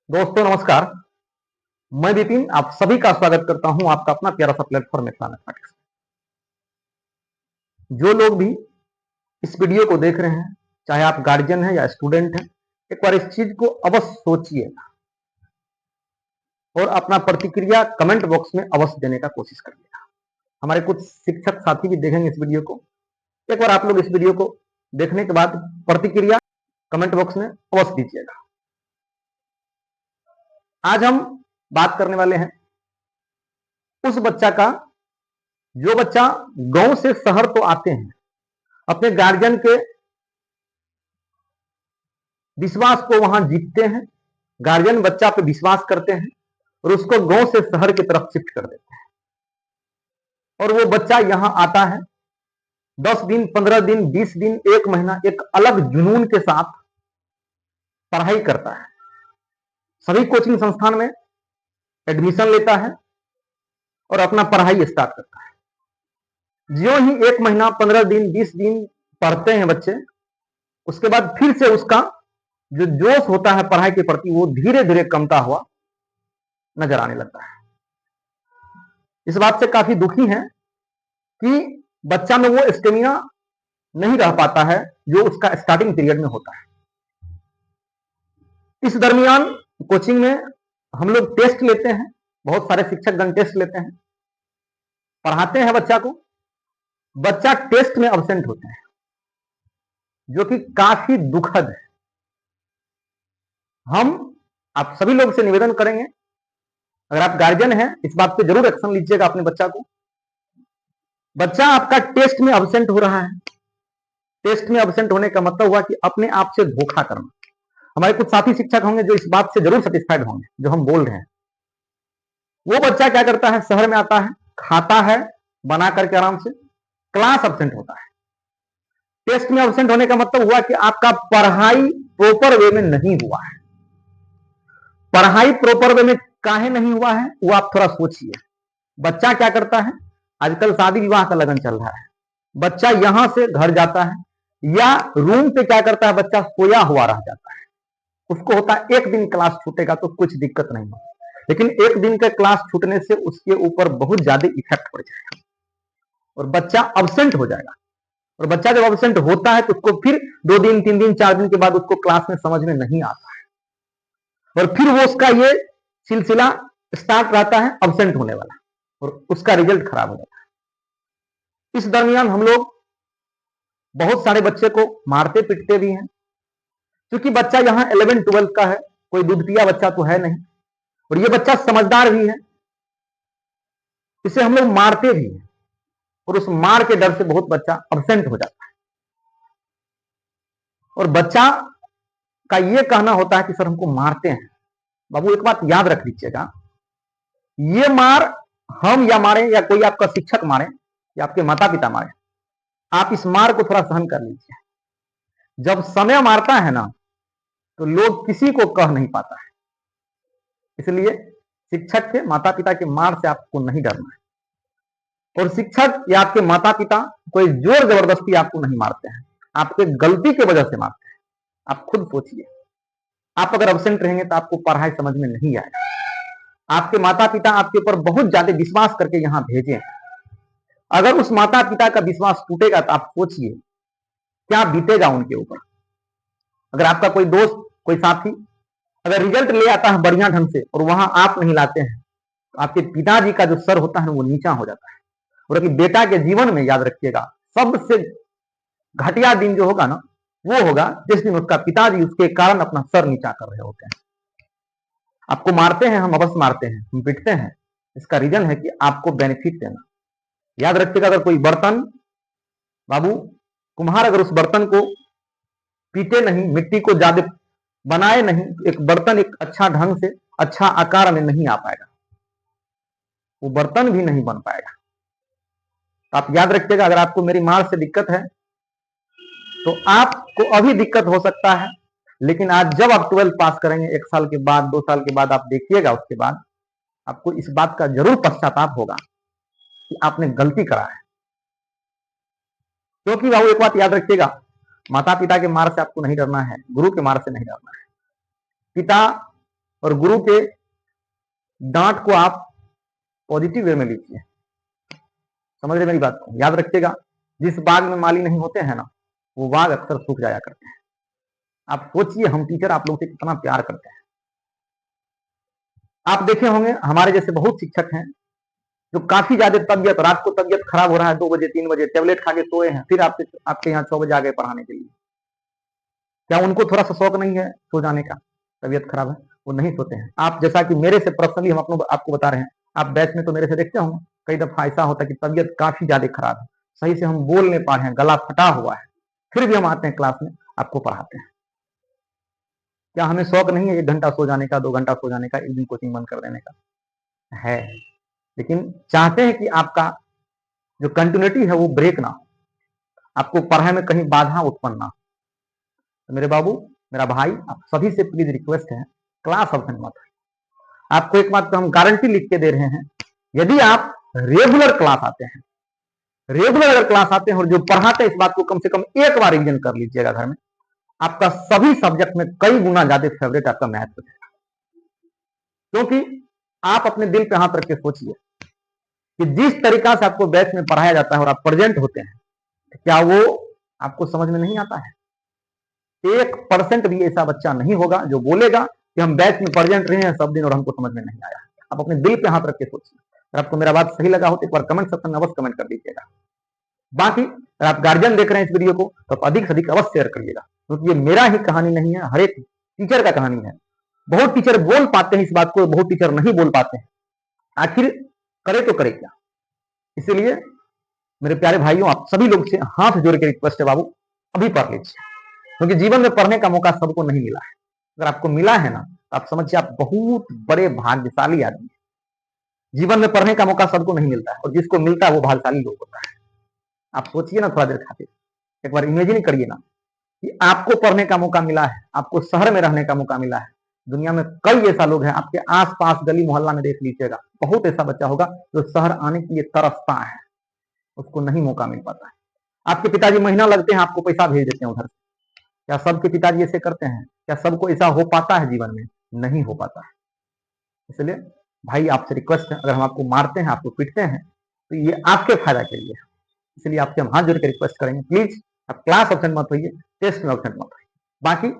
दोस्तों नमस्कार। मैं विपिन आप सभी का स्वागत करता हूं आपका अपना प्यारा सा प्लेटफॉर्म मिथिला मैथमेटिक्स। जो लोग भी इस वीडियो को देख रहे हैं, चाहे आप गार्जियन हैं या स्टूडेंट हैं, एक बार इस चीज को अवश्य सोचिए और अपना प्रतिक्रिया कमेंट बॉक्स में अवश्य देने का कोशिश करिएगा। हमारे कुछ शिक्षक साथी भी देखेंगे इस वीडियो को। एक बार आप लोग इस वीडियो को देखने के बाद प्रतिक्रिया कमेंट बॉक्स में अवश्य दीजिएगा। आज हम बात करने वाले हैं उस बच्चा का जो बच्चा गांव से शहर तो आते हैं, अपने गार्जियन के विश्वास को वहां जीतते हैं, गार्जियन बच्चा पे विश्वास करते हैं और उसको गांव से शहर की तरफ शिफ्ट कर देते हैं। और वो बच्चा यहां आता है 10 दिन 15 दिन 20 दिन 1 महीना एक अलग जुनून के साथ पढ़ाई करता है। सभी कोचिंग संस्थान में एडमिशन लेता है और अपना पढ़ाई स्टार्ट करता है। ज्यों ही 1 महीना 15 दिन 20 दिन पढ़ते हैं बच्चे, उसके बाद फिर से उसका जो जोश होता है पढ़ाई के प्रति वो धीरे धीरे कमता हुआ नजर आने लगता है। इस बात से काफी दुखी हैं कि बच्चा में वो स्टेमिना नहीं रह पाता है जो उसका स्टार्टिंग पीरियड में होता है। इस दरमियान कोचिंग में हम लोग टेस्ट लेते हैं, बहुत सारे शिक्षकगण टेस्ट लेते हैं, पढ़ाते हैं बच्चा को। बच्चा टेस्ट में अब्सेंट होते हैं जो कि काफी दुखद है। हम आप सभी लोग से निवेदन करेंगे, अगर आप गार्जियन हैं इस बात पे जरूर एक्शन लीजिएगा अपने बच्चा को। बच्चा आपका टेस्ट में अब्सेंट हो रहा है। टेस्ट में अब्सेंट होने का मतलब हुआ कि अपने आप से धोखा करना। हमारे कुछ साथी शिक्षक होंगे जो इस बात से जरूर सेटिस्फाइड होंगे जो हम बोल रहे हैं। वो बच्चा क्या करता है, शहर में आता है, खाता है बना करके आराम से, क्लास अब्सेंट होता है। टेस्ट में अब्सेंट होने का मतलब हुआ कि आपका पढ़ाई प्रॉपर वे में नहीं हुआ है। पढ़ाई प्रॉपर वे में काहे नहीं हुआ है वो आप थोड़ा सोचिए। बच्चा क्या करता है, आजकल शादी विवाह का लगन चल रहा है, बच्चा यहां से घर जाता है या रूम पे क्या करता है, बच्चा सोया हुआ रह जाता है। उसको होता है एक दिन क्लास छूटेगा तो कुछ दिक्कत नहीं होगी, लेकिन एक दिन का क्लास छूटने से उसके ऊपर बहुत ज्यादा इफेक्ट पड़ जाएगा और बच्चा अब्सेंट हो जाएगा। और बच्चा जब अब्सेंट होता है तो उसको फिर 2 दिन 3 दिन 4 दिन के बाद उसको क्लास में समझ में नहीं आता है और फिर वो उसका ये सिलसिला स्टार्ट रहता है अब्सेंट होने वाला और उसका रिजल्ट खराब हो जाता है। इस दरमियान हम लोग बहुत सारे बच्चे को मारते पीटते भी हैं, क्योंकि बच्चा यहाँ 11-12 का है, कोई दूध पिया बच्चा तो है नहीं और ये बच्चा समझदार भी है, इसे हम लोग मारते भी हैं और उस मार के डर से बहुत बच्चा अब्सेंट हो जाता है। और बच्चा का ये कहना होता है कि सर हमको मारते हैं। बाबू एक बात याद रख लीजिएगा, ये मार हम या मारे या कोई आपका शिक्षक मारे या आपके माता पिता मारे, आप इस मार को थोड़ा सहन कर लीजिए। जब समय मारता है ना तो लोग किसी को कह नहीं पाता है, इसलिए शिक्षक के माता पिता के मार से आपको नहीं डरना है। और शिक्षक या आपके माता पिता कोई जोर जबरदस्ती आपको नहीं मारते हैं, आपके गलती की वजह से मारते हैं। आप खुद सोचिए, आप अगर अब्सेंट रहेंगे तो आपको पढ़ाई समझ में नहीं आएगा। आपके माता पिता आपके ऊपर बहुत ज्यादा विश्वास करके यहां भेजे, अगर उस माता पिता का विश्वास टूटेगा तो आप सोचिए क्या बीतेगा उनके ऊपर। अगर आपका कोई दोस्त कोई साथी अगर रिजल्ट ले आता है बढ़िया ढंग से और वहां आप नहीं लाते हैं तो आपके पिताजी का जो सर होता है वो नीचा हो जाता है। और अपनी बेटा के जीवन में याद रखिएगा, सबसे घटिया दिन जो होगा ना वो होगा जिस दिन उसका पिताजी उसके कारण अपना सर नीचा कर रहे होते हैं। आपको मारते हैं, हम अवश्य मारते हैं, हम पिटते हैं, इसका रीजन है कि आपको बेनिफिट देना। याद रखिएगा, अगर कोई बर्तन, बाबू कुम्हार अगर उस बर्तन को पीटे नहीं, मिट्टी को ज्यादा बनाए नहीं, एक बर्तन एक अच्छा ढंग से अच्छा आकार में नहीं आ पाएगा, वो बर्तन भी नहीं बन पाएगा। तो आप याद रखिएगा, अगर आपको मेरी मार से दिक्कत है तो आपको अभी दिक्कत हो सकता है, लेकिन आज जब आप 12 पास करेंगे 1 साल के बाद 2 साल के बाद आप देखिएगा, उसके बाद आपको इस बात का जरूर पश्चाताप होगा कि आपने गलती करा है। क्योंकि बाबू एक बात याद रखिएगा, माता पिता के मार से आपको नहीं डरना है, गुरु के मार से नहीं डरना है। पिता और गुरु के डांट को आप पॉजिटिव वे में लीजिए। समझ रहे मेरी बात को? याद रखिएगा, जिस बाग में माली नहीं होते हैं ना, वो बाग अक्सर सूख जाया करते हैं। आप सोचिए, हम टीचर आप लोगों से कितना प्यार करते हैं। आप देखे होंगे हमारे जैसे बहुत शिक्षक हैं जो काफी ज्यादा तबियत, रात को तबियत खराब हो रहा है, 2 बजे 3 बजे टेबलेट खा के सोए हैं, फिर आपके यहाँ 6 बजे आ गए पढ़ाने के लिए। क्या उनको थोड़ा सा शौक नहीं है सो जाने का? तबियत खराब है, वो नहीं सोते हैं। आप जैसा कि मेरे से पर्सनली हम आपको बता रहे हैं, आप बैच में तो मेरे से देखते होंगे, कई दफा ऐसा होता है कि तबियत काफी ज्यादा खराब है, सही से हम बोल नहीं पा रहे हैं, गला फटा हुआ है, फिर भी हम आते हैं क्लास में, आपको पढ़ाते हैं। क्या हमें शौक नहीं है 1 घंटा सो जाने का, 2 घंटा सो जाने का, एक दिन कोचिंग बंद कर देने का? है, लेकिन चाहते हैं कि आपका जो कंटिन्यूटी है वो ब्रेक ना हो, आपको पढ़ाई में कहीं बाधा उत्पन्न ना हो। तो मेरे बाबू, मेरा भाई, आप सभी से प्लीज रिक्वेस्ट है, क्लास अब्सेंट मत हो। आपको एक बात तो हम गारंटी लिख के दे रहे हैं, यदि आप रेगुलर क्लास आते हैं, रेगुलर अगर क्लास आते हैं और जो पढ़ाते हैं, इस बात को कम से कम एक बार रिवीजन कर लीजिएगा घर में, आपका सभी सब्जेक्ट में कई गुना ज्यादा फेवरेट आपका मैथ हो जाएगा। क्योंकि आप अपने दिल पे हाथ रख के सोचिए कि जिस तरीका से आपको बैच में पढ़ाया जाता है और आप प्रेजेंट होते हैं, क्या वो आपको समझ में नहीं आता है? 1% भी ऐसा बच्चा नहीं होगा जो बोलेगा कि हम बैच में प्रेजेंट रहे हैं सब दिन और हमको समझ में नहीं आया। आप अपने दिल पे हाथ रख के सोचिए। अगर आपको मेरा बात सही लगा हो तो एक बार कमेंट सेक्शन में अवश्य कमेंट कर दीजिएगा। बाकी अगर आप गार्जियन देख रहे हैं इस वीडियो को तो आप अधिक से अधिक अवश्य शेयर करिएगा, क्योंकि ये मेरा ही कहानी नहीं है, हर एक टीचर का कहानी है। बहुत टीचर बोल पाते हैं इस बात को, बहुत टीचर नहीं बोल पाते हैं, आखिर करे तो करे क्या? इसीलिए मेरे प्यारे भाइयों, आप सभी लोग से हाथ जोड़ के रिक्वेस्ट है, बाबू अभी पढ़ लीजिए, क्योंकि जीवन में पढ़ने का मौका सबको नहीं मिला है। अगर आपको मिला है ना, तो आप समझिए आप बहुत बड़े भाग्यशाली आदमी हैं। जीवन में पढ़ने का मौका सबको नहीं मिलता है, और जिसको मिलता है वो भाग्यशाली लोग होता है। आप सोचिए ना थोड़ा देर खातिर, एक बार इमेजिन करिए ना कि आपको पढ़ने का मौका मिला है, आपको शहर में रहने का मौका मिला है। दुनिया में कई ऐसा लोग हैं, आपके आसपास गली मोहल्ला में देख लीजिएगा, बहुत ऐसा बच्चा होगा जो शहर आने के लिए तरसता है, उसको नहीं मौका मिल पाता है। आपके पिताजी महीना लगते हैं, आपको पैसा भेज देते हैं उधर से। क्या सबके पिताजी ऐसे करते हैं? क्या सबको ऐसा हो पाता है जीवन में? नहीं हो पाता है। इसलिए भाई आपसे रिक्वेस्ट है, अगर हम आपको मारते हैं, आपको पीटते हैं, तो ये आपके फायदा के लिए। इसलिए आपसे हम हाथ जोड़ के रिक्वेस्ट करेंगे, प्लीज आप क्लास अब्सेंट मत होइए, टेस्ट में अब्सेंट मत होइए। बाकी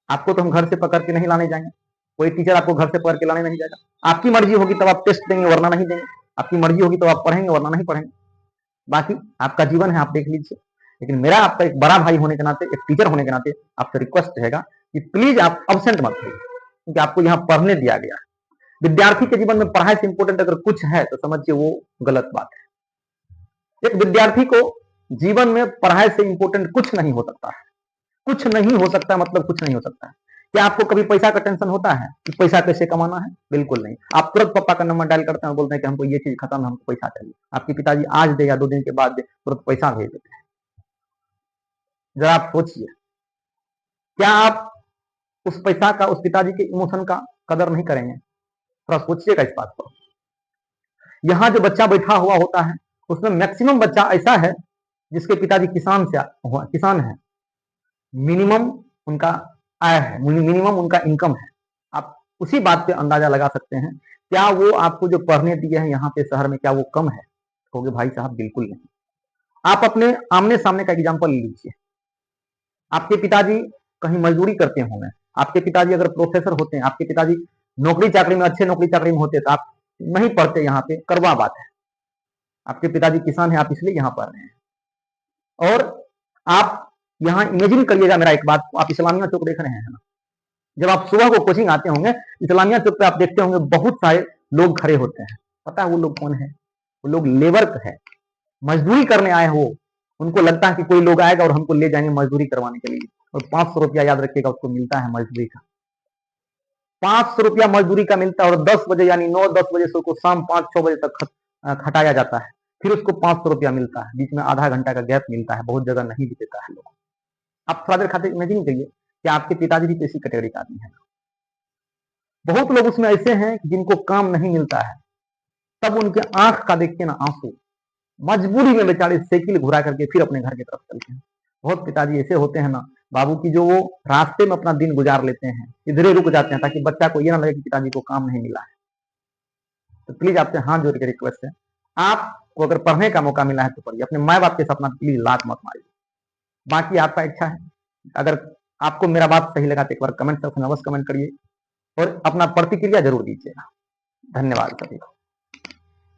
आपको तो हम घर से पकड़ के नहीं लाने जाएंगे, कोई टीचर आपको घर से पकड़ के लाने नहीं जाएगा। आपकी मर्जी होगी तब आप टेस्ट देंगे, वरना नहीं देंगे। आपकी मर्जी होगी तो आप पढ़ेंगे, वरना नहीं पढ़ेंगे। बाकी आपका जीवन है, आप देख लीजिए। लेकिन मेरा आपका एक बड़ा भाई होने के नाते, एक टीचर होने के नाते आपसे रिक्वेस्ट रहेगा कि प्लीज आप अब्सेंट मत होइए, क्योंकि आपको यहाँ पढ़ने दिया गया है। विद्यार्थी के जीवन में पढ़ाई से इंपोर्टेंट अगर कुछ है तो समझिए वो गलत बात है। एक विद्यार्थी को जीवन में पढ़ाई से इंपोर्टेंट कुछ नहीं हो सकता है, कुछ नहीं हो सकता, मतलब कुछ नहीं हो सकता है। क्या आपको कभी पैसा का टेंशन होता है कि पैसा कैसे कमाना है? बिल्कुल नहीं। आप तुरंत पापा का नंबर डायल करते हैं, बोलते हैं कि हमको ये चीज खत्म है, हमको पैसा चाहिए। आपके पिताजी आज दे या 2 दिन के बाद दे, तुरंत पैसा भेज देते हैं। जरा आप सोचिए, क्या आप उस पैसा का, उस पिताजी के इमोशन का कदर नहीं करेंगे? थोड़ा सोचिएगा इस बात पर। यहाँ जो बच्चा बैठा हुआ होता है उसमें मैक्सिमम बच्चा ऐसा है जिसके पिताजी किसान है, मिनिमम उनका आय है, मिनिमम उनका इनकम है। आप उसी बात पे अंदाजा लगा सकते हैं, क्या वो आपको जो पढ़ने दिए हैं यहाँ पे शहर में, क्या वो कम है? कहोगे भाई साहब बिल्कुल नहीं। आप अपने आमने सामने का एग्जाम्पल लीजिए। आपके पिताजी कहीं मजदूरी करते होंगे, आपके पिताजी अगर प्रोफेसर होते हैं, आपके पिताजी नौकरी चाकरी में, अच्छे नौकरी चाकरी में होते तो आप नहीं पढ़ते यहाँ पे, करवा बात है। आपके पिताजी किसान है, आप इसलिए यहाँ पढ़ रहे हैं। और आप यहाँ इमेजिन करिएगा मेरा एक बात, आप इस्लामिया चौक देख रहे हैं ना, जब आप सुबह को कोचिंग आते होंगे, इस्लामिया चौक पे आप देखते होंगे बहुत सारे लोग खड़े होते हैं। पता है वो लोग कौन है? वो लोग लेबर है, मजदूरी करने आए हो। उनको लगता है कि कोई लोग आएगा और हमको ले जाएंगे मजदूरी करवाने के लिए, और 500 रुपया याद रखिएगा उसको मिलता है मजदूरी का। 500 रुपया मजदूरी का मिलता है, और 10 बजे यानी 9-10 बजे से उसको शाम 5-6 बजे तक खटाया जाता है, फिर उसको 500 रुपया मिलता है। बीच में आधा घंटा का गैप मिलता है, बहुत जगह नहीं भी देता है लोग। आप थोड़ा देर खातिर इमेजिन करिए कि आपके पिताजी भी इसी कैटेगरी का आदमी है। बहुत लोग उसमें ऐसे हैं जिनको काम नहीं मिलता है, तब उनके आंख का देखिए ना आंसू, मजबूरी में बेचारे साइकिल घुरा करके फिर अपने घर की तरफ चलते हैं। बहुत पिताजी ऐसे होते हैं ना बाबू की जो वो रास्ते में अपना दिन गुजार लेते हैं, इधरे रुक जाते हैं ताकि बच्चा को ये ना लगे कि पिताजी को काम नहीं मिला है। तो प्लीज आपसे हाथ जोड़ के रिक्वेस्ट है, आपको अगर पढ़ने का मौका मिला है तो पढ़िए, अपने माँ बाप के सपना प्लीज लात मत मारिए। बाकी आपका इच्छा है, अगर आपको मेरा बात सही लगा तो एक बार कमेंट सेक्शन में अवश्य कमेंट करिए और अपना प्रतिक्रिया जरूर दीजिएगा। धन्यवाद सभी को।